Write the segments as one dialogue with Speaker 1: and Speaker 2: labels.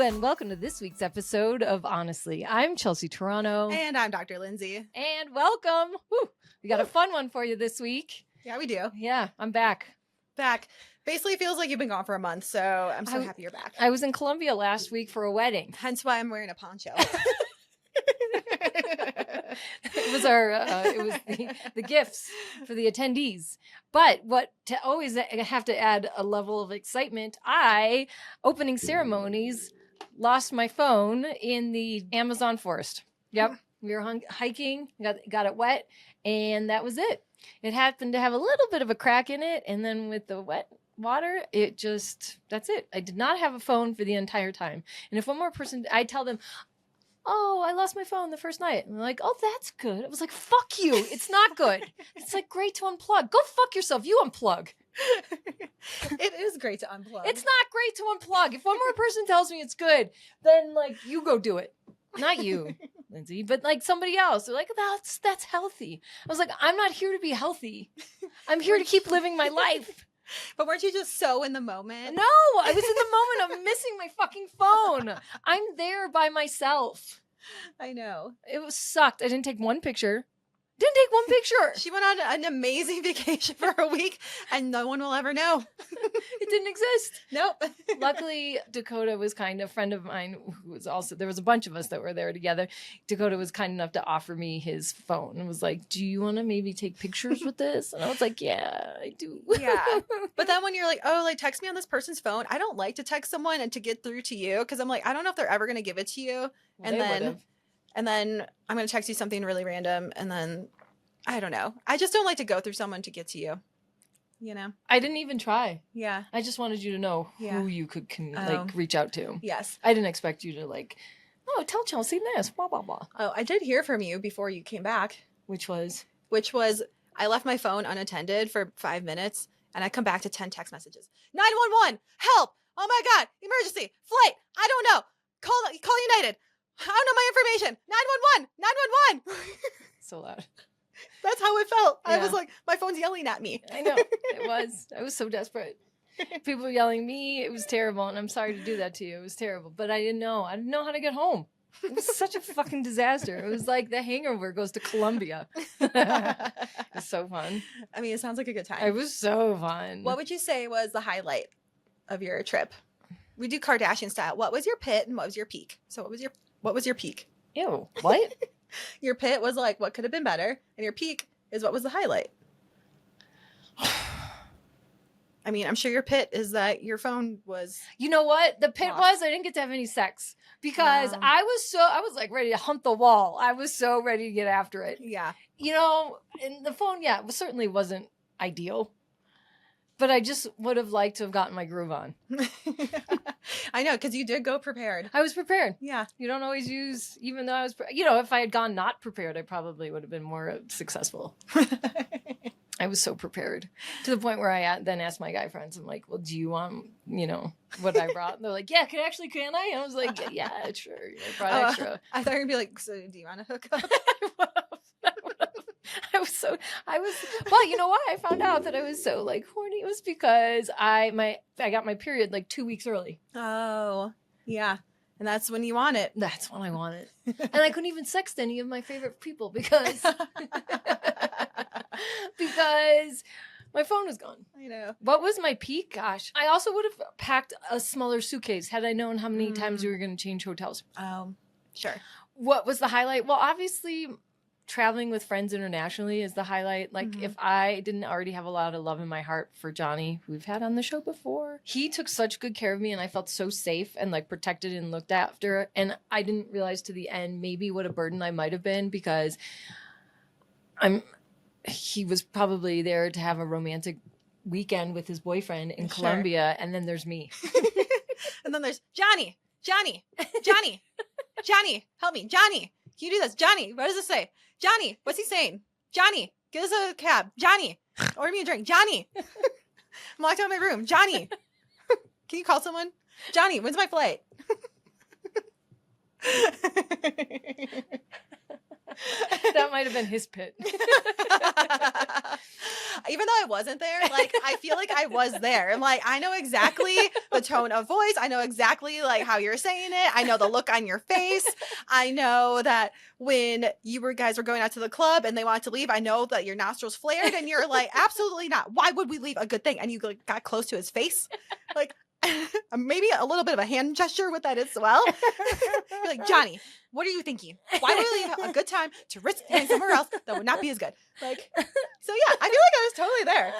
Speaker 1: and welcome to this week's episode of Honestly. I'm Chelsea Toronto.
Speaker 2: And I'm Dr. Lindsay.
Speaker 1: And welcome. Woo. We got a fun one for you this week.
Speaker 2: Yeah, we do.
Speaker 1: Yeah, I'm back.
Speaker 2: Back. Basically, it feels like you've been gone for a month, so I'm so happy you're back.
Speaker 1: I was in Colombia last week for a wedding.
Speaker 2: Hence why I'm wearing a poncho.
Speaker 1: It was the gifts for the attendees. But what to always have to add a level of excitement, opening ceremonies, lost my phone in the Amazon forest. Yep. We were hiking, got it wet, and that was it. It happened to have a little bit of a crack in it, and then with the wet water, that's it. I did not have a phone for the entire time. And if one more person, I tell them, oh, I lost my phone the first night. And they're like, oh, that's good. I was like, fuck you. It's not good. It's like great to unplug. Go fuck yourself. You unplug.
Speaker 2: It is great to unplug.
Speaker 1: It's not great to unplug. If one more person tells me it's good, then like you go do it. Not you, Lindsay, but like somebody else. They're like, that's healthy. I was like, I'm not here to be healthy. I'm here to keep living my life.
Speaker 2: But weren't you just so in the moment?
Speaker 1: No, I was in the moment of missing my fucking phone. I'm there by myself.
Speaker 2: I know.
Speaker 1: It sucked. I didn't take one picture. Didn't take one picture.
Speaker 2: She went on an amazing vacation for a week, and no one will ever know.
Speaker 1: It didn't exist.
Speaker 2: Nope.
Speaker 1: Luckily, Dakota was a friend of mine who was also, there was a bunch of us that were there together. Dakota was kind enough to offer me his phone and was like, do you want to maybe take pictures with this? And I was like, yeah, I do.
Speaker 2: Yeah. But then when you're like, oh, like text me on this person's phone, I don't like to text someone and to get through to you because I'm like, I don't know if they're ever going to give it to you. And then I'm going to text you something really random. And then I don't know. I just don't like to go through someone to get to you. You know?
Speaker 1: I didn't even try.
Speaker 2: Yeah.
Speaker 1: I just wanted you to know who you could reach out to.
Speaker 2: Yes.
Speaker 1: I didn't expect you to tell Chelsea this, blah, blah, blah.
Speaker 2: Oh, I did hear from you before you came back.
Speaker 1: Which was
Speaker 2: I left my phone unattended for 5 minutes and I come back to 10 text messages. 911, help. Oh my God. Emergency, flight. I don't know. Call United. I don't know my information. 911, 911.
Speaker 1: So loud.
Speaker 2: That's how it felt.
Speaker 1: Yeah.
Speaker 2: I was like, my phone's yelling at me.
Speaker 1: I know. It was. I was so desperate. People were yelling at me. It was terrible. And I'm sorry to do that to you. It was terrible. But I didn't know. I didn't know how to get home. It was such a fucking disaster. It was like the hangover goes to Colombia. It was so fun.
Speaker 2: I mean, it sounds like a good time.
Speaker 1: It was so fun.
Speaker 2: What would you say was the highlight of your trip? We do Kardashian style. What was your pit and what was your peak? So what was your peak?
Speaker 1: Ew. What?
Speaker 2: Your pit was like what could have been better, and your peak is what was the highlight. I mean, I'm sure your pit is that your phone was.
Speaker 1: You know what? The pit
Speaker 2: lost.
Speaker 1: was I didn't get to have any sex because I was like ready to hunt the wall. I was so ready to get after it.
Speaker 2: Yeah.
Speaker 1: You know, and the phone, it certainly wasn't ideal. But I just would have liked to have gotten my groove on.
Speaker 2: I know, because you did go prepared.
Speaker 1: I was prepared.
Speaker 2: Yeah.
Speaker 1: You don't always use, even though I was, if I had gone not prepared, I probably would have been more successful. I was so prepared to the point where I then asked my guy friends, I'm like, well, do you want, what I brought? And they're like, yeah, can I? And I was like, yeah, sure. I brought extra.
Speaker 2: I thought you'd be like, so do you want to hook up?
Speaker 1: Well, you know why I found out that I was so horny? It was because I got my period 2 weeks early.
Speaker 2: Oh, yeah. And that's when you want it.
Speaker 1: That's when I want it. And I couldn't even sext any of my favorite people because my phone was gone.
Speaker 2: I know.
Speaker 1: What was my peak? Gosh, I also would have packed a smaller suitcase had I known how many times we were going to change hotels.
Speaker 2: Sure.
Speaker 1: What was the highlight? Well, obviously, traveling with friends internationally is the highlight. If I didn't already have a lot of love in my heart for Johnny, who we've had on the show before, he took such good care of me and I felt so safe and protected and looked after. And I didn't realize to the end maybe what a burden I might have been because he was probably there to have a romantic weekend with his boyfriend in Colombia. And then there's me.
Speaker 2: And then there's Johnny, help me. Johnny, can you do this? Johnny, what does it say? Johnny, what's he saying? Johnny, get us a cab. Johnny, order me a drink. Johnny, I'm locked out of my room. Johnny, can you call someone? Johnny, when's my flight?
Speaker 1: That might have been his pit.
Speaker 2: Even though I wasn't there, like, I feel like I was there. I'm like, I know exactly the tone of voice. I know exactly like how you're saying it. I know the look on your face. I know that when guys were going out to the club and they wanted to leave, I know that your nostrils flared and you're like, absolutely not. Why would we leave a good thing? And you like, got close to his face. Like, maybe a little bit of a hand gesture with that as well. You're like, Johnny, what are you thinking? Why would we leave a good time to risk going somewhere else that would not be as good? Like, so yeah, I feel like I was totally there.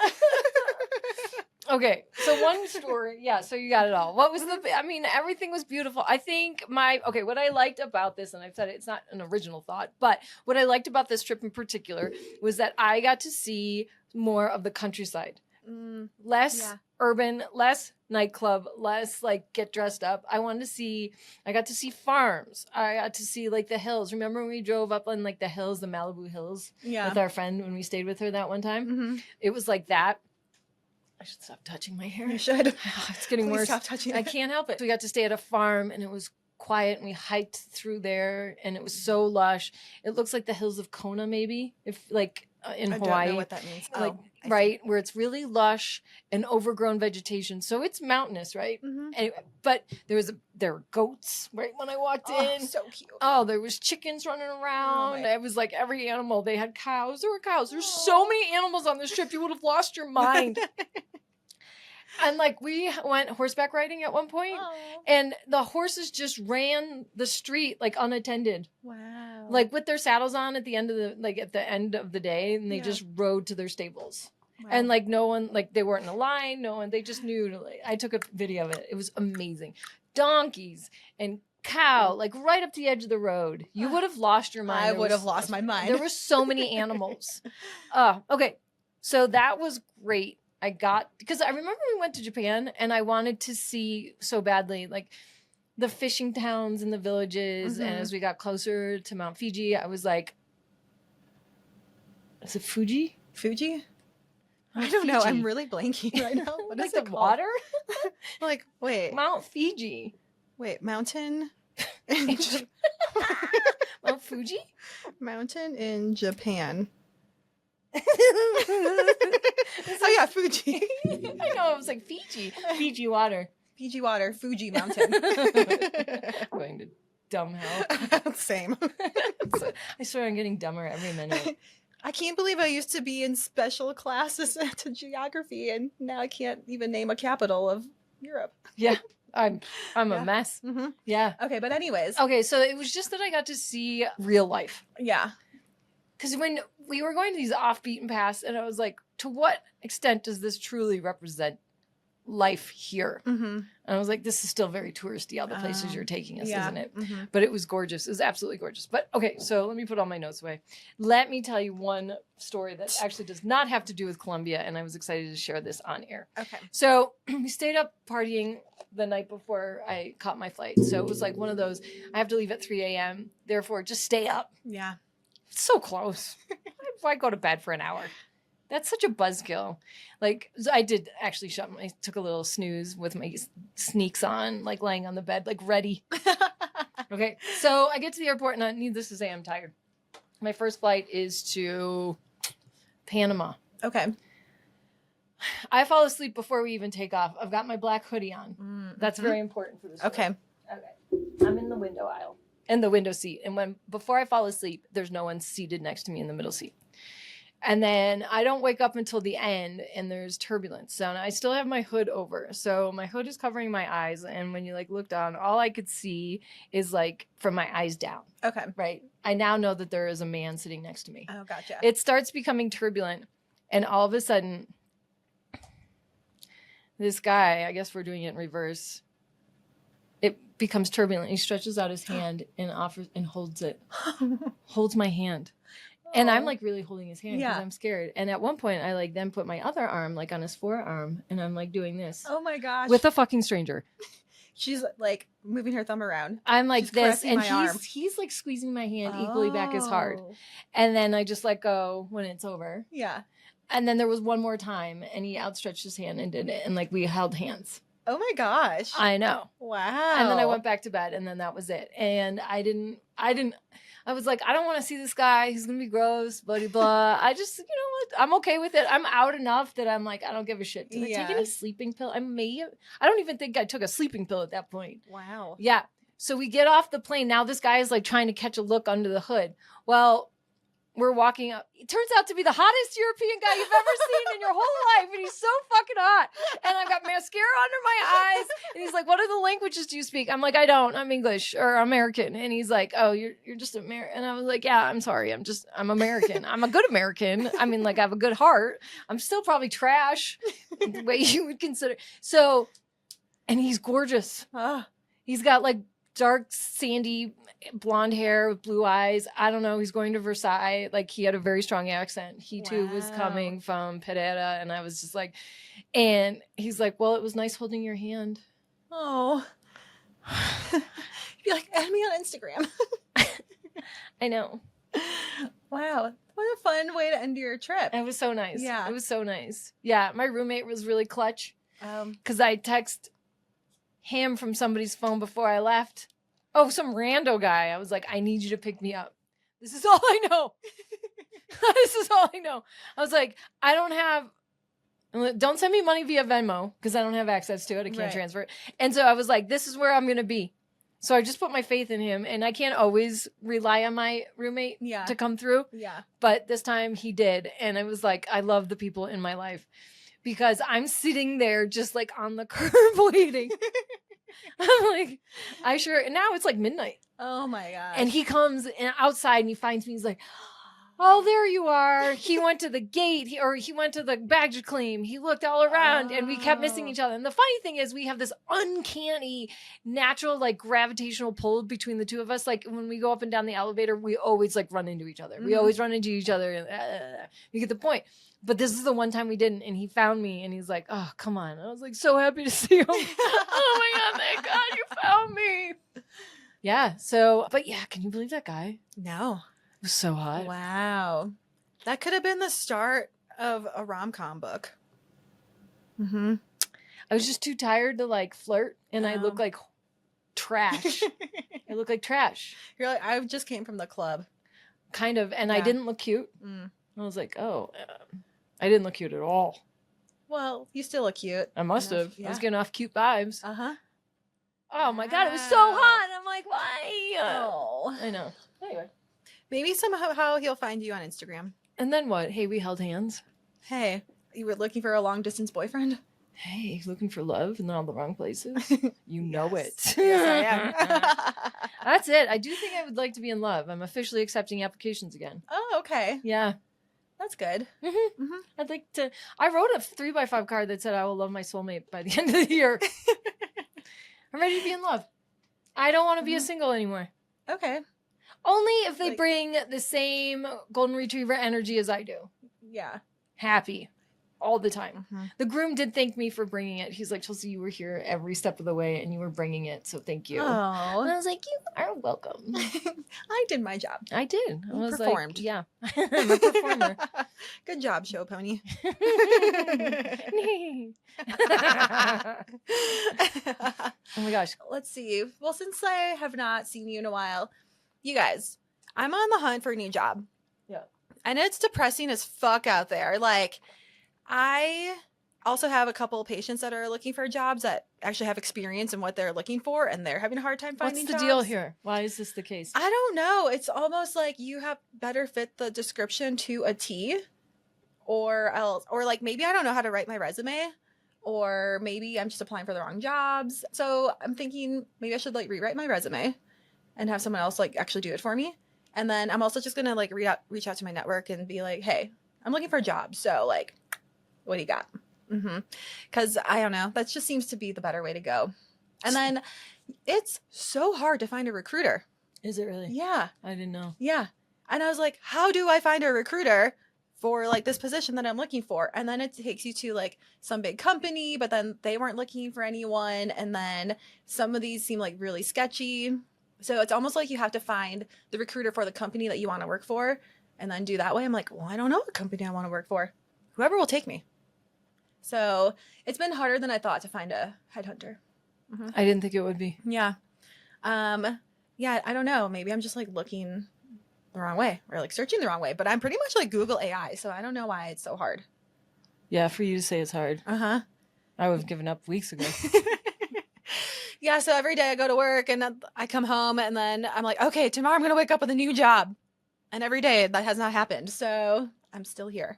Speaker 1: Okay, so one story. Yeah, so you got it all. What was I mean, everything was beautiful. I think what I liked about this, and I've said it's not an original thought, but what I liked about this trip in particular was that I got to see more of the countryside. Less urban, less nightclub, less like get dressed up. I got to see farms. I got to see like the hills. Remember when we drove up on like the hills, the Malibu hills with our friend when we stayed with her that one time? It was like that. I should stop touching my hair.
Speaker 2: You should.
Speaker 1: It's getting worse.
Speaker 2: Stop touching
Speaker 1: I can't help it. We got to stay at a farm and it was quiet and we hiked through there and it was so lush. It looks like the hills of Kona maybe, if like in Hawaii.
Speaker 2: I don't know what that means.
Speaker 1: Like right, where it's really lush and overgrown vegetation. So it's mountainous, right? Anyway, but there were goats right when I walked in.
Speaker 2: So cute.
Speaker 1: Oh, there was chickens running around. It was like every animal. They had cows. There were cows. There's so many animals on this trip. You would have lost your mind. And like we went horseback riding at one point, and the horses just ran the street like unattended.
Speaker 2: Wow.
Speaker 1: Like with their saddles on at the end of the day, and they just rode to their stables. Wow. And like no one, like they weren't in a line, no one, they just knew to, like, I took a video of it. It was amazing. Donkeys and cow, like right up to the edge of the road. You would have lost your mind.
Speaker 2: I would have lost my mind.
Speaker 1: There were so many animals. Okay. So that was great. Because I remember we went to Japan and I wanted to see so badly, like the fishing towns and the villages. And as we got closer to Mount Fiji, I was like, is it Fuji?
Speaker 2: Fuji? I don't know. I'm really blanking right now. What
Speaker 1: like
Speaker 2: is it
Speaker 1: the
Speaker 2: called?
Speaker 1: water?
Speaker 2: Like, wait.
Speaker 1: Mount Fiji.
Speaker 2: Wait, mountain?
Speaker 1: Mount Fuji?
Speaker 2: Mountain in Japan. Oh yeah, Fuji.
Speaker 1: I know, it was like Fiji. Fiji water.
Speaker 2: Fiji water, Fuji mountain.
Speaker 1: Going to dumb hell.
Speaker 2: Same.
Speaker 1: I swear I'm getting dumber every minute.
Speaker 2: I can't believe I used to be in special classes to geography and now I can't even name a capital of Europe.
Speaker 1: Yeah. I'm a mess. Yeah.
Speaker 2: Okay, but anyways.
Speaker 1: Okay, so it was just that I got to see real life.
Speaker 2: Yeah.
Speaker 1: Because when we were going to these off-beaten paths, and I was like, to what extent does this truly represent life here? And I was like, this is still very touristy, all the places you're taking us, isn't it? But it was gorgeous. It was absolutely gorgeous. But okay, so let me put all my notes away. Let me tell you one story that actually does not have to do with Colombia, and I was excited to share this on air.
Speaker 2: Okay.
Speaker 1: So we stayed up partying the night before I caught my flight. So it was like one of those, I have to leave at 3 a.m., therefore just stay up.
Speaker 2: Yeah.
Speaker 1: It's so close. Why go to bed for an hour? That's such a buzzkill. Like I did actually I took a little snooze with my sneaks on, like laying on the bed, like ready. Okay. So I get to the airport and needless to say, I'm tired. My first flight is to Panama.
Speaker 2: Okay.
Speaker 1: I fall asleep before we even take off. I've got my black hoodie on. That's very important for this.
Speaker 2: Okay.
Speaker 1: Okay. I'm in the window aisle. In the window seat. And before I fall asleep, there's no one seated next to me in the middle seat. And then I don't wake up until the end and there's turbulence. So I still have my hood over. So my hood is covering my eyes. And when you like look down, all I could see is like from my eyes down.
Speaker 2: Okay.
Speaker 1: Right. I now know that there is a man sitting next to me.
Speaker 2: Oh, gotcha.
Speaker 1: It starts becoming turbulent. And all of a sudden, this guy, I guess we're doing it in reverse, it becomes turbulent. He stretches out his hand and offers and holds it. Holds my hand. And I'm like really holding his hand because I'm scared. And at one point I like then put my other arm like on his forearm and I'm like doing this.
Speaker 2: Oh my gosh.
Speaker 1: With a fucking stranger.
Speaker 2: She's like moving her thumb around.
Speaker 1: I'm like
Speaker 2: She's
Speaker 1: this and
Speaker 2: arm.
Speaker 1: he's like squeezing my hand equally back as hard. And then I just let go when it's over.
Speaker 2: Yeah.
Speaker 1: And then there was one more time and he outstretched his hand and did it. And like we held hands.
Speaker 2: Oh my gosh.
Speaker 1: I know.
Speaker 2: Wow.
Speaker 1: And then I went back to bed and then that was it. And I I was like, I don't want to see this guy. He's gonna be gross, blah blah blah. I just, you know what? I'm okay with it. I'm out enough that I'm like, I don't give a shit. Did I take any sleeping pill? I don't even think I took a sleeping pill at that point.
Speaker 2: Wow.
Speaker 1: Yeah. So we get off the plane. Now this guy is like trying to catch a look under the hood. Well, we're walking up. It turns out to be the hottest European guy you've ever seen in your whole life. And he's so fucking hot. And I've got mascara under my eyes. And he's like, what other languages do you speak? I'm like, I don't. I'm English or American. And he's like, oh, you're just American. And I was like, yeah, I'm sorry. I'm American. I'm a good American. I mean, like, I have a good heart. I'm still probably trash the way you would consider. So, and he's gorgeous. He's got like dark, sandy, blonde hair with blue eyes. I don't know. He's going to Versailles. Like, he had a very strong accent. He too was coming from Pereira. And I was just like, and he's like, well, it was nice holding your hand.
Speaker 2: Oh. You'd be like, add me on Instagram.
Speaker 1: I know.
Speaker 2: Wow. What a fun way to end your trip.
Speaker 1: It was so nice.
Speaker 2: Yeah.
Speaker 1: It was so nice. Yeah. My roommate was really clutch. Because I text him from somebody's phone before I left. Oh, some rando guy. I was like, I need you to pick me up. This is all I know. This is all I know. I was like, don't send me money via Venmo because I don't have access to it. I can't transfer it. And so I was like, this is where I'm going to be. So I just put my faith in him, and I can't always rely on my roommate to come through.
Speaker 2: Yeah.
Speaker 1: But this time he did. And I was like, I love the people in my life because I'm sitting there just like on the curb waiting. I'm like, and now it's like midnight.
Speaker 2: Oh my God.
Speaker 1: And he comes outside and he finds me. He's like, oh, there you are. He went to the gate he went to the baggage claim. He looked all around and we kept missing each other. And the funny thing is we have this uncanny natural like gravitational pull between the two of us. Like when we go up and down the elevator, we always like run into each other. We always run into each other. And, you get the point. But this is the one time we didn't. And he found me and he's like, oh, come on. I was like, so happy to see him. Oh my God, thank God you found me. Yeah. So, but yeah, can you believe that guy?
Speaker 2: No.
Speaker 1: It was so hot.
Speaker 2: Wow. That could have been the start of a rom-com book. Mm-hmm.
Speaker 1: I was just too tired to like flirt and I look like trash. I look like trash.
Speaker 2: You're like, I just came from the club.
Speaker 1: Kind of. And I didn't look cute. I was like, oh, I didn't look cute at all.
Speaker 2: Well, you still look cute.
Speaker 1: I must have. Yeah. I was getting off cute vibes.
Speaker 2: Uh-huh.
Speaker 1: Oh my God, it was so hot. I'm like, why?
Speaker 2: Oh.
Speaker 1: I know. Anyway.
Speaker 2: Maybe somehow he'll find you on Instagram.
Speaker 1: And then what? Hey, we held hands.
Speaker 2: Hey, you were looking for a long distance boyfriend?
Speaker 1: Hey, looking for love in all the wrong places? You know it.
Speaker 2: Yes, I am.
Speaker 1: That's it. I do think I would like to be in love. I'm officially accepting applications again.
Speaker 2: Oh, okay.
Speaker 1: Yeah.
Speaker 2: That's good.
Speaker 1: Mm-hmm. Mm-hmm. I'd like to. I wrote a 3x5 card that said I will love my soulmate by the end of the year. I'm ready to be in love. I don't want to be a single anymore.
Speaker 2: Okay.
Speaker 1: Only if they bring the same golden retriever energy as I do.
Speaker 2: Yeah. Happy.
Speaker 1: All the time. The groom did thank me for bringing it. He's like, Chelsea, you were here every step of the way and you were bringing it, so thank you.
Speaker 2: Oh.
Speaker 1: And I was like, you are welcome.
Speaker 2: I did my job.
Speaker 1: I did. I was
Speaker 2: performed.
Speaker 1: Like, yeah. I'm a performer.
Speaker 2: Good job, show pony.
Speaker 1: Oh my gosh.
Speaker 2: Let's see. Well, since I have not seen you in a while, you guys, I'm on the hunt for a new job.
Speaker 1: Yeah.
Speaker 2: And it's depressing as fuck out there. Like, I also have a couple of patients that are looking for jobs that actually have experience in what they're looking for, and they're having a hard time finding
Speaker 1: jobs. What's the deal here? Why is this the case?
Speaker 2: I don't know. It's almost like you have better fit the description to a T, or else, or like maybe I don't know how to write my resume, or maybe I'm just applying for the wrong jobs. So I'm thinking maybe I should like rewrite my resume and have someone else like actually do it for me. And then I'm also just gonna like reach out to my network and be like, hey, I'm looking for a job. So like, what do you got? Because I don't know. That just seems to be the better way to go. And then it's so hard to find a recruiter.
Speaker 1: Is it really?
Speaker 2: Yeah.
Speaker 1: I didn't know.
Speaker 2: Yeah. And I was like, how do I find a recruiter for like this position that I'm looking for? And then it takes you to like some big company, but then they weren't looking for anyone. And then some of these seem like really sketchy. So it's almost like you have to find the recruiter for the company that you want to work for and then do that way. I'm like, well, I don't know what company I want to work for. Whoever will take me. So it's been harder than I thought to find a headhunter.
Speaker 1: I didn't think it would be.
Speaker 2: Yeah. Yeah, I don't know. Maybe I'm just like looking the wrong way or like searching the wrong way. But I'm pretty much like Google AI, so I don't know why it's so hard.
Speaker 1: Yeah, for you to say it's hard.
Speaker 2: Uh-huh.
Speaker 1: I would have given up weeks ago.
Speaker 2: Yeah, so every day I go to work and I come home and then I'm like, okay, tomorrow I'm going to wake up with a new job. And every day that has not happened. So I'm still here.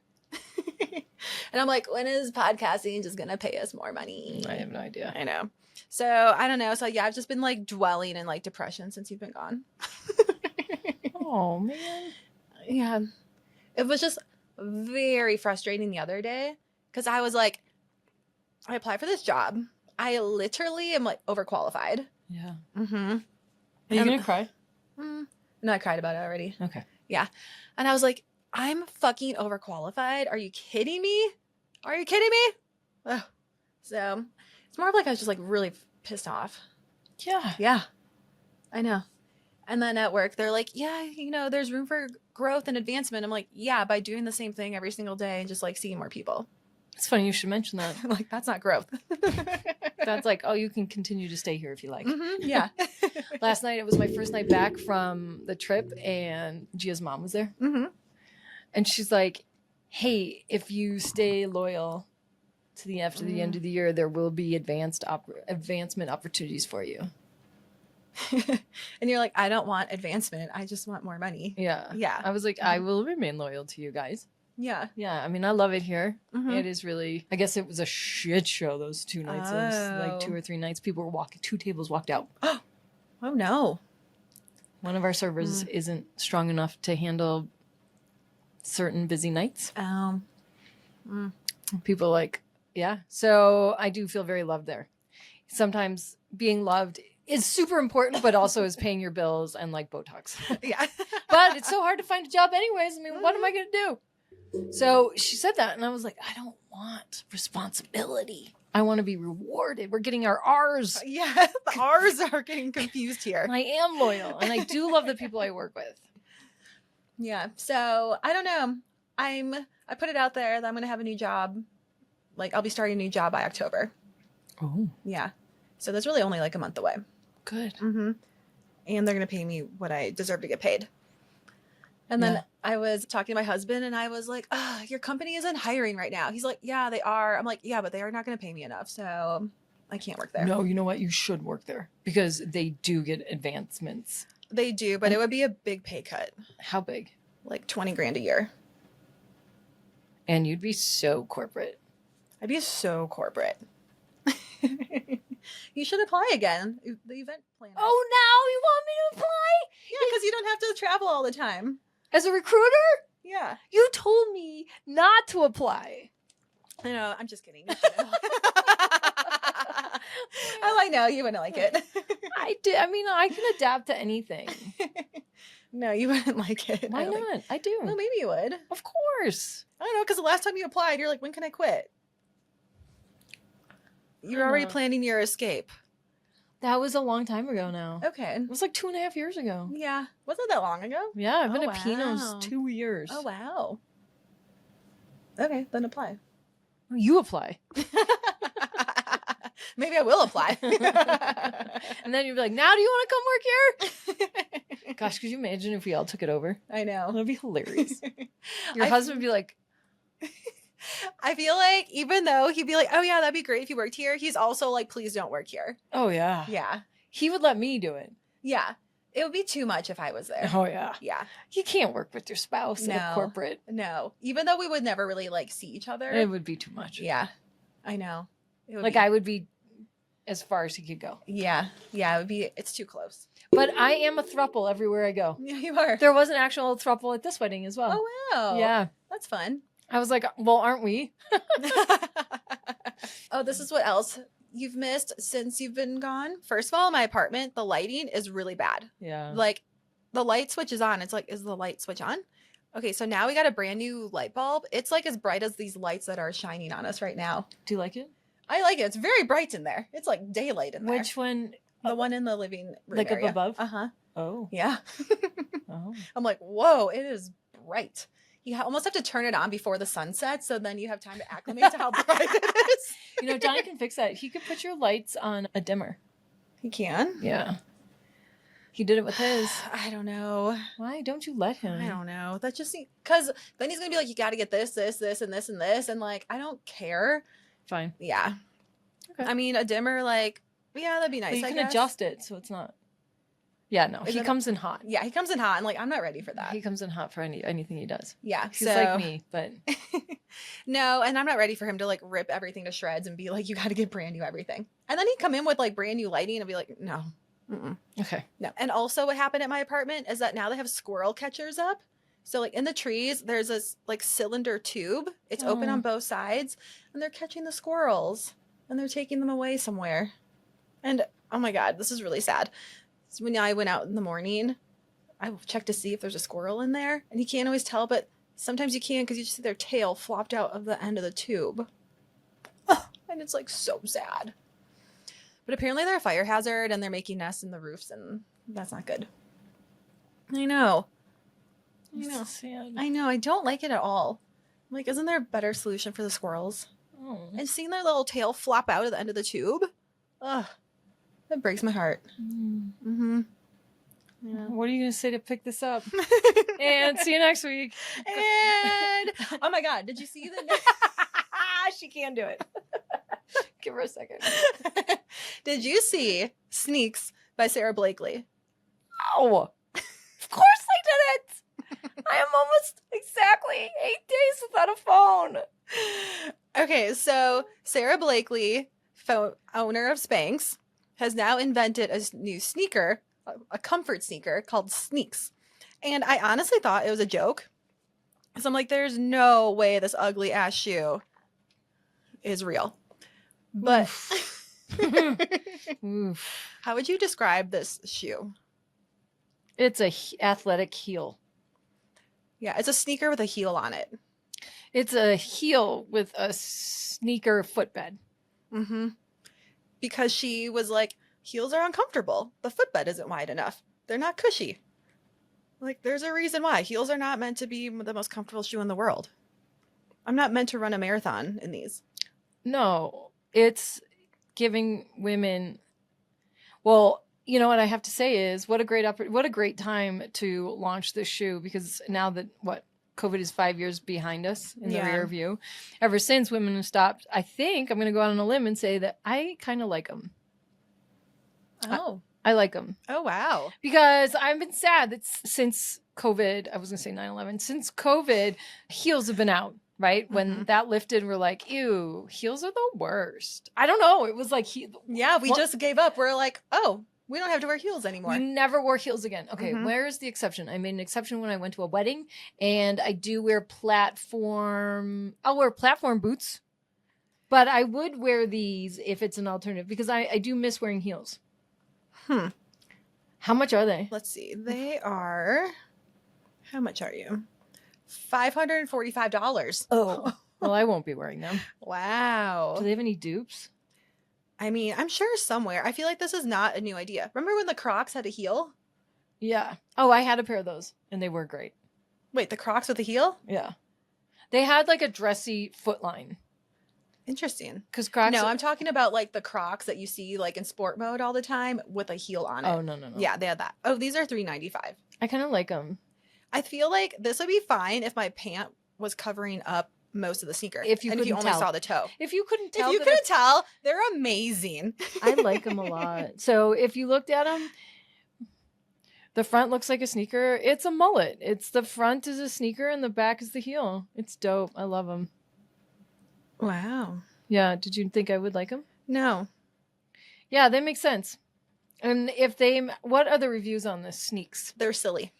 Speaker 2: And I'm like, when is podcasting just going to pay us more money?
Speaker 1: I have no idea.
Speaker 2: I know. So I don't know. So yeah, I've just been like dwelling in like depression since you've been gone.
Speaker 1: Oh, man.
Speaker 2: Yeah. It was just very frustrating the other day because I was like, I applied for this job. I literally am like overqualified.
Speaker 1: Yeah.
Speaker 2: Mm-hmm.
Speaker 1: Are you going to cry?
Speaker 2: No, I cried about it already.
Speaker 1: Okay.
Speaker 2: Yeah. And I was like, I'm fucking overqualified. Are you kidding me? Are you kidding me? Ugh. So it's more of like I was just like really pissed off.
Speaker 1: Yeah.
Speaker 2: Yeah. I know. And then at work, they're like, yeah, you know, there's room for growth and advancement. I'm like, yeah, by doing the same thing every single day and just like seeing more people.
Speaker 1: It's funny you should mention that.
Speaker 2: I'm like, that's not growth.
Speaker 1: That's like, oh, you can continue to stay here if you like.
Speaker 2: Mm-hmm. Yeah.
Speaker 1: Last night, it was my first night back from the trip, and Gia's mom was there.
Speaker 2: Mm-hmm.
Speaker 1: And she's like, hey, if you stay loyal to after the end of the year, there will be advancement opportunities for you.
Speaker 2: And you're like, I don't want advancement. I just want more money.
Speaker 1: Yeah.
Speaker 2: Yeah.
Speaker 1: I was like, I will remain loyal to you guys.
Speaker 2: Yeah.
Speaker 1: Yeah. I mean, I love it here.
Speaker 2: Mhm.
Speaker 1: It is really, I guess it was a shit show those 2 nights. Those, like 2
Speaker 2: Oh.
Speaker 1: or 3 nights. People were walking, 2 tables walked out.
Speaker 2: Oh no.
Speaker 1: One of our servers isn't strong enough to handle certain busy nights. People like, yeah. So I do feel very loved there. Sometimes being loved is super important, but also is paying your bills and like Botox.
Speaker 2: Yeah.
Speaker 1: But it's so hard to find a job anyways. I mean, what am I going to do? So she said that, and I was like, I don't want responsibility. I want to be rewarded. We're getting our R's.
Speaker 2: Yeah. The R's are getting confused here.
Speaker 1: And I am loyal, and I do love the people I work with.
Speaker 2: Yeah. So I don't know. I put it out there that I'm going to have a new job. Like I'll be starting a new job by October.
Speaker 1: Oh,
Speaker 2: Yeah. So that's really only like a month away.
Speaker 1: good.
Speaker 2: Mm-hmm. And they're going to pay me what I deserve to get paid. And then
Speaker 1: Yeah.
Speaker 2: I was talking to my husband and I was like, your company isn't hiring right now. He's like, yeah, they are. I'm like, yeah, but they are not going to pay me enough. So I can't work there.
Speaker 1: No, you know what? You should work there because they do get advancements.
Speaker 2: They do, but it would be a big pay cut,
Speaker 1: How big?
Speaker 2: like 20 grand a year.
Speaker 1: And you'd be so corporate.
Speaker 2: I'd be so corporate. You should apply again. The event planner.
Speaker 1: Oh, now you want me to apply?
Speaker 2: yeah, because you don't have to travel all the time.
Speaker 1: As a recruiter?
Speaker 2: Yeah.
Speaker 1: You told me not to apply.
Speaker 2: I know. I'm just kidding. You shouldn't. Oh, I know. You wouldn't like it.
Speaker 1: I did. I mean, I can adapt to anything.
Speaker 2: No, you wouldn't like it.
Speaker 1: Why
Speaker 2: I don't
Speaker 1: not?
Speaker 2: think-
Speaker 1: I do.
Speaker 2: Well, maybe you would.
Speaker 1: Of course.
Speaker 2: I don't know, because the last time you applied, you're like, when can I quit? You're already
Speaker 1: know.
Speaker 2: planning your escape.
Speaker 1: That was a long time ago now.
Speaker 2: Okay.
Speaker 1: It was like 2.5 years ago.
Speaker 2: Yeah. Wasn't that long ago?
Speaker 1: Yeah, I've been
Speaker 2: Oh,
Speaker 1: at Pinot's
Speaker 2: wow.
Speaker 1: 2 years.
Speaker 2: Oh, wow. Okay, then apply.
Speaker 1: You apply.
Speaker 2: Maybe I will apply.
Speaker 1: And then you'd be like, now do you want to come work here? Gosh, could you imagine if we all took it over?
Speaker 2: I know.
Speaker 1: That'd be hilarious. Your
Speaker 2: I-
Speaker 1: husband would be like,
Speaker 2: I feel like even though he'd be like, oh, yeah, that'd be great if you worked here, he's also like, please don't work here.
Speaker 1: oh, yeah.
Speaker 2: Yeah.
Speaker 1: He would let me do it.
Speaker 2: Yeah. It would be too much if I was there.
Speaker 1: Oh, yeah.
Speaker 2: Yeah.
Speaker 1: You can't work with your spouse in a
Speaker 2: No.
Speaker 1: corporate.
Speaker 2: No. Even though we would never really like see each other.
Speaker 1: It would be too much.
Speaker 2: Yeah. I know. It would
Speaker 1: Like,
Speaker 2: be-
Speaker 1: I would be as far as he could go.
Speaker 2: Yeah. Yeah. It would be, it's too close.
Speaker 1: But I am a throuple everywhere I go.
Speaker 2: Yeah, you are.
Speaker 1: There was an actual throuple at this wedding as well.
Speaker 2: Oh, wow.
Speaker 1: Yeah.
Speaker 2: That's fun.
Speaker 1: I was like, well, aren't we?
Speaker 2: Oh, this is what else you've missed since you've been gone. First of all, my apartment, the lighting is really bad.
Speaker 1: Yeah.
Speaker 2: Like the light switch is on. It's like, is the light switch on? Okay, so now we got a brand new light bulb. It's like as bright as these lights that are shining on us right now.
Speaker 1: Do you like it?
Speaker 2: I like it. It's very bright in there. It's like daylight in there.
Speaker 1: Which one?
Speaker 2: The one in the living room
Speaker 1: Like up
Speaker 2: area.
Speaker 1: above?
Speaker 2: Uh-huh.
Speaker 1: Oh.
Speaker 2: Yeah.
Speaker 1: Oh.
Speaker 2: I'm like, whoa, it is bright. You almost have to turn it on before the sun sets, so then you have time to acclimate to how bright it is.
Speaker 1: You know, Johnny can fix that. He could put your lights on a dimmer.
Speaker 2: He can.
Speaker 1: Yeah. He did it with his.
Speaker 2: I don't know.
Speaker 1: Why don't you let him?
Speaker 2: I don't know. That just because then he's gonna be like, you got to get this, this, this, and this, and this, and like, I don't care.
Speaker 1: Fine.
Speaker 2: Yeah.
Speaker 1: Okay.
Speaker 2: I mean, a dimmer, like, yeah, that'd be nice.
Speaker 1: But you
Speaker 2: I
Speaker 1: can
Speaker 2: guess.
Speaker 1: adjust it so it's not. Yeah, no.
Speaker 2: Is
Speaker 1: He
Speaker 2: it-
Speaker 1: comes in hot.
Speaker 2: Yeah, he comes in hot, and like, I'm not ready for that.
Speaker 1: He comes in hot for anything he does.
Speaker 2: Yeah,
Speaker 1: He's
Speaker 2: so
Speaker 1: like me, but
Speaker 2: no, and I'm not ready for him to like rip everything to shreds and be like, you got to get brand new everything. And then he'd come in with like brand new lighting and be like, no. Mm-mm.
Speaker 1: okay.
Speaker 2: No. And also what happened at my apartment is that now they have squirrel catchers up. So like in the trees, there's this like cylinder tube. It's open
Speaker 1: Oh.
Speaker 2: on both sides and they're catching the squirrels and they're taking them away somewhere. And oh my God, this is really sad. So when I went out in the morning, I checked to see if there's a squirrel in there and you can't always tell, but sometimes you can because you just see their tail flopped out of the end of the tube. And it's like so sad. But apparently they're a fire hazard and they're making nests in the roofs and that's not good. I know. I know.
Speaker 1: Sad.
Speaker 2: I know. I don't like it at all. I'm like, isn't there a better solution for the squirrels?
Speaker 1: Oh.
Speaker 2: And seeing their little tail flop out at the end of the tube, ugh, that breaks my heart.
Speaker 1: Mm.
Speaker 2: Mm-hmm. Yeah.
Speaker 1: What are you gonna say to pick this up? And see you next week.
Speaker 2: And oh my God, did you see the?
Speaker 1: She can do it. Give her a second.
Speaker 2: Did you see Sneaks by Sarah Blakely?
Speaker 1: Oh, of course I did it. I am almost exactly 8 days without a phone.
Speaker 2: Okay, so Sarah Blakely, owner of Spanx, has now invented a new sneaker, a comfort sneaker called Sneaks. And I honestly thought it was a joke. So I'm like, there's no way this ugly ass shoe is real. But
Speaker 1: Oof.
Speaker 2: how would you describe this shoe?
Speaker 1: It's a athletic heel.
Speaker 2: Yeah, it's a sneaker with a heel on it.
Speaker 1: It's a heel with a sneaker footbed.
Speaker 2: Mm-hmm. Because she was like, heels are uncomfortable. The footbed isn't wide enough. They're not cushy. Like, there's a reason why. Heels are not meant to be the most comfortable shoe in the world. I'm not meant to run a marathon in these.
Speaker 1: No, it's giving women. Well, you know what I have to say is what a great time to launch this shoe, because now that COVID is 5 years behind us in the
Speaker 2: Yeah.
Speaker 1: rear view. Ever since women have stopped, I think I'm going to go out on a limb and say that I kind of like them.
Speaker 2: Oh.
Speaker 1: I like them
Speaker 2: Oh, wow.
Speaker 1: because I've been sad that since COVID, I was going to say 9/11, since COVID, heels have been out, right? When
Speaker 2: Mhm.
Speaker 1: that lifted, we're like, ew, heels are the worst. I don't know. It was like,
Speaker 2: Yeah, we
Speaker 1: What-
Speaker 2: just gave up. We're like, oh, we don't have to wear heels anymore.
Speaker 1: we never wore heels again. Okay,
Speaker 2: Mhm.
Speaker 1: where's the exception? I made an exception when I went to a wedding, and I do wear platform. I'll wear platform boots, but I would wear these if it's an alternative because I do miss wearing heels. How much are they?
Speaker 2: Let's see. They are, how much are you? $545.
Speaker 1: Oh, well, I won't be wearing them.
Speaker 2: Wow.
Speaker 1: Do they have any dupes?
Speaker 2: I mean, I'm sure somewhere. I feel like this is not a new idea. Remember when the Crocs had a heel?
Speaker 1: Yeah. Oh, I had a pair of those, and they were great.
Speaker 2: Wait, the Crocs with a heel?
Speaker 1: Yeah. They had like a dressy foot line
Speaker 2: Interesting.
Speaker 1: because Crocs.
Speaker 2: No, I'm talking about like the Crocs that you see like in sport mode all the time with a heel on it.
Speaker 1: Oh no.
Speaker 2: Yeah, they had that. Oh, these are $395.
Speaker 1: I kind of like them.
Speaker 2: I feel like this would be fine if my pant was covering up most of the sneaker.
Speaker 1: If you
Speaker 2: and if you
Speaker 1: couldn't
Speaker 2: only
Speaker 1: tell.
Speaker 2: saw the toe.
Speaker 1: If you couldn't tell,
Speaker 2: If you
Speaker 1: that
Speaker 2: couldn't tell, they're amazing.
Speaker 1: I like them a lot. So if you looked at them, the front looks like a sneaker. It's a mullet. It's the front is a sneaker and the back is the heel. It's dope. I love them.
Speaker 2: Wow.
Speaker 1: Yeah. Did you think I would like them?
Speaker 2: No.
Speaker 1: Yeah, that makes sense. And if they, what are the reviews on this Sneaks?
Speaker 2: They're silly.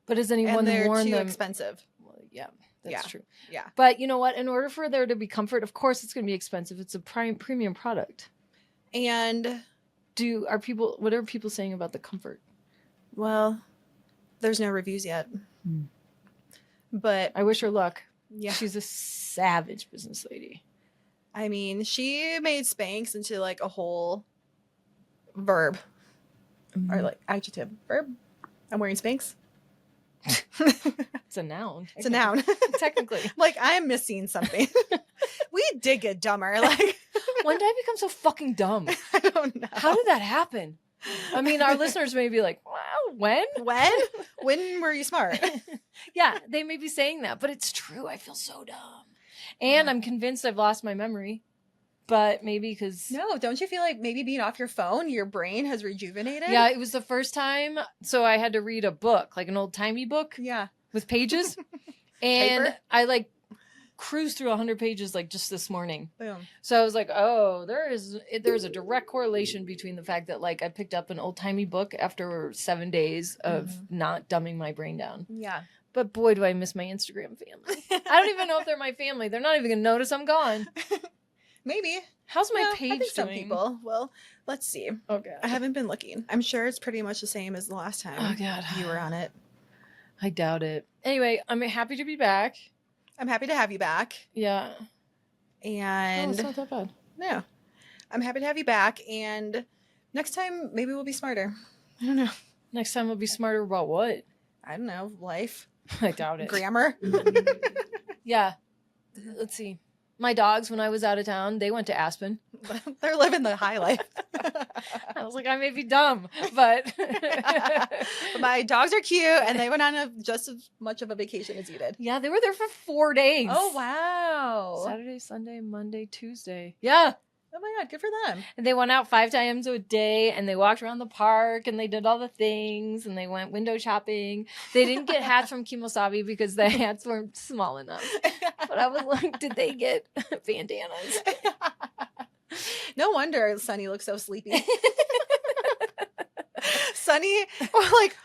Speaker 1: But has
Speaker 2: And
Speaker 1: anyone
Speaker 2: they're
Speaker 1: worn
Speaker 2: too
Speaker 1: them?
Speaker 2: expensive.
Speaker 1: Well, yeah, that's
Speaker 2: Yeah.
Speaker 1: true.
Speaker 2: Yeah.
Speaker 1: But you know what? In order for there to be comfort, of course it's going to be expensive. It's a premium product.
Speaker 2: And
Speaker 1: What are people saying about the comfort?
Speaker 2: well, there's no reviews yet.
Speaker 1: Hmm.
Speaker 2: But
Speaker 1: I wish her luck.
Speaker 2: yeah,
Speaker 1: She's a savage business lady.
Speaker 2: I mean, she made Spanx into like a whole verb or like adjective. Verb. I'm wearing Spanx.
Speaker 1: It's a noun.
Speaker 2: It's a noun.
Speaker 1: Technically.
Speaker 2: Like I'm missing something. We did get dumber. Like
Speaker 1: When did I become so fucking dumb?
Speaker 2: I don't know.
Speaker 1: How did that happen? I mean, our listeners may be like, wow, when?
Speaker 2: When were you smart?
Speaker 1: Yeah, they may be saying that, but it's true. I feel so dumb. And
Speaker 2: Yeah.
Speaker 1: I'm convinced I've lost my memory. But maybe because
Speaker 2: No, don't you feel like maybe being off your phone, your brain has rejuvenated?
Speaker 1: yeah, it was the first time. So I had to read a book, like an old timey book
Speaker 2: Yeah.
Speaker 1: with pages. And
Speaker 2: Paper?
Speaker 1: I like cruised through 100 pages like just this morning.
Speaker 2: Boom.
Speaker 1: So I was like, oh, there's a direct correlation between the fact that like I picked up an old timey book after 7 days of not dumbing my brain down.
Speaker 2: Yeah.
Speaker 1: But boy, do I miss my Instagram family. I don't even know if they're my family. They're not even going to notice I'm gone.
Speaker 2: Maybe.
Speaker 1: How's my
Speaker 2: No,
Speaker 1: page
Speaker 2: I think some
Speaker 1: doing?
Speaker 2: people. Well, let's see.
Speaker 1: Okay.
Speaker 2: I haven't been looking. I'm sure it's pretty much the same as the last time
Speaker 1: Oh, God.
Speaker 2: you were on it.
Speaker 1: I doubt it. Anyway, I'm happy to be back.
Speaker 2: I'm happy to have you back.
Speaker 1: Yeah.
Speaker 2: And
Speaker 1: it's not that bad.
Speaker 2: no, I'm happy to have you back. And next time, maybe we'll be smarter. I don't know.
Speaker 1: Next time we'll be smarter about what?
Speaker 2: I don't know. Life,
Speaker 1: I doubt it.
Speaker 2: grammar.
Speaker 1: Yeah. Let's see. My dogs, when I was out of town, they went to Aspen.
Speaker 2: They're living the high life.
Speaker 1: I was like, I may be dumb, but
Speaker 2: My dogs are cute, and they went on just as much of a vacation as you did.
Speaker 1: yeah, they were there for 4 days.
Speaker 2: Oh wow!
Speaker 1: Saturday, Sunday, Monday, Tuesday. Yeah.
Speaker 2: Oh my god, good for them.
Speaker 1: And they went out 5 times a day and they walked around the park and they did all the things and they went window shopping. They didn't get hats from Kimosabi because the hats weren't small enough. But I was like, did they get bandanas?
Speaker 2: No wonder Sunny looks so sleepy. Sunny like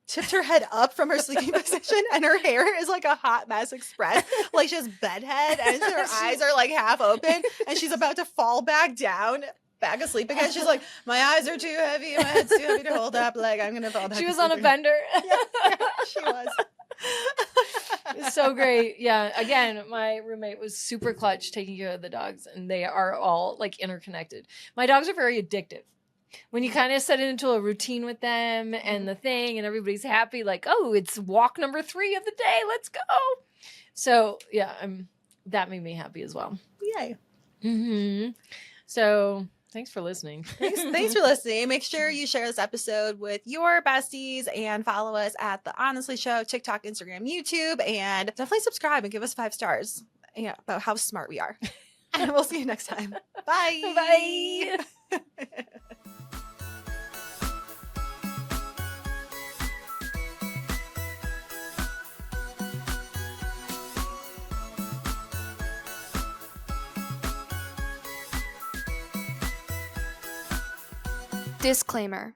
Speaker 2: tipped her head up from her sleeping position, and her hair is like a hot mess express. Like she has bedhead, and her eyes are like half open, and she's about to fall back down, back asleep again. She's like, my eyes are too heavy, my head's too heavy to hold up. Like I'm gonna fall back.
Speaker 1: She was
Speaker 2: asleep
Speaker 1: on a
Speaker 2: again."
Speaker 1: bender.
Speaker 2: Yeah, she was.
Speaker 1: It's so great. Yeah. Again, my roommate was super clutch taking care of the dogs, and they are all like interconnected. My dogs are very addictive. When you kind of set it into a routine with them and the thing, and everybody's happy, like, oh, it's walk number 3 of the day. Let's go. So yeah, that made me happy as well.
Speaker 2: Yay.
Speaker 1: Mm-hmm. So thanks for listening.
Speaker 2: Thanks for listening. Make sure you share this episode with your besties and follow us at The Honestly Show, TikTok, Instagram, YouTube, and definitely subscribe and give us 5 stars about how smart we are. And we'll see you next time. Bye.
Speaker 1: Bye.
Speaker 3: Disclaimer.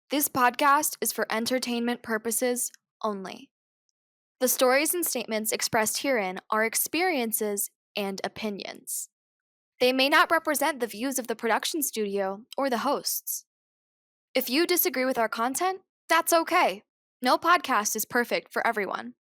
Speaker 3: This podcast is for entertainment purposes only. The stories and statements expressed herein are experiences and opinions. They may not represent the views of the production studio or the hosts. If you disagree with our content, that's okay. No podcast is perfect for everyone.